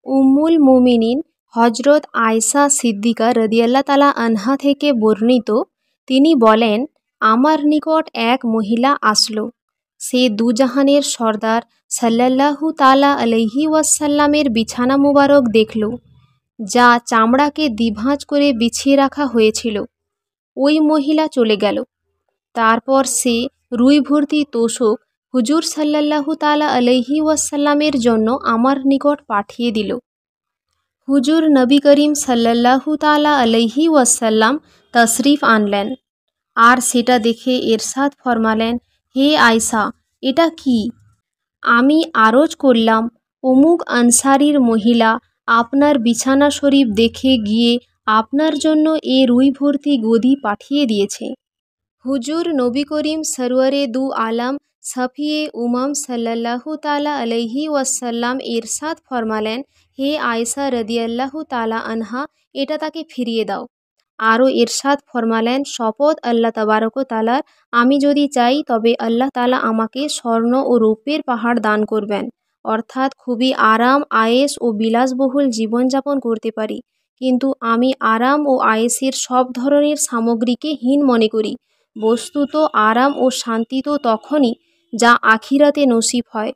উম্মুল মুমিনিন হজরত আয়সা সিদ্দিকা রাদিয়াল্লাহু তাআলা আনহা থেকে বর্ণিত, তিনি বলেন, আমার নিকট এক মহিলা আসলো। সে দুজাহানের সর্দার সাল্লাল্লাহু তাআলা আলাইহি ওয়াসাল্লামের বিছানা মুবারক দেখল, যা চামড়াকে দ্বিভাঁজ করে বিছিয়ে রাখা হয়েছিল। ওই মহিলা চলে গেল। তারপর সে রুই ভর্তি তোশক হুজুর সাল্লাল্লাহু তাআলা আলাইহি ওয়াসাল্লামের জন্য আমার নিকট পাঠিয়ে দিল। হুজুর নবী করিম সাল্লাল্লাহু তাআলা আলাইহি ওয়াসাল্লাম তশরিফ আনলেন আর সেটা দেখে ইরশাদ ফরমালেন, হে আয়সা, এটা কি? আমি আরজ করলাম, অমুক আনসারীর মহিলা আপনার বিছানা শরীফ দেখে গিয়ে আপনার জন্য এ রুই ভর্তি গদি পাঠিয়ে দিয়েছে। হুজুর নবী করিম সরওয়ারে দু আলম সফিয়ে উমাম সাল্লাল্লাহু তাআলা আলাইহি ওয়াসাল্লাম ইরশাদ ফরমালেন, হে আয়েশা রাদিয়াল্লাহু তাআলা আনহা, এটা তাকে ফিরিয়ে দাও। আরও ইরশাদ ফরমালেন, শপথ আল্লাহ তাবারক ও তাআলার, আমি যদি চাই তবে আল্লাহ তাআলা আমাকে স্বর্ণ ও রৌপ্যের পাহাড় দান করবেন, অর্থাৎ খুবই আরাম আয়েশ ও বিলাসবহুল জীবনযাপন করতে পারি। কিন্তু আমি আরাম ও আয়েশের সব ধরনের সামগ্রীকে হীন মনে করি। বস্তুত আরাম ও শান্তি তো তখনই যা আখিরাতে নসিব হয়।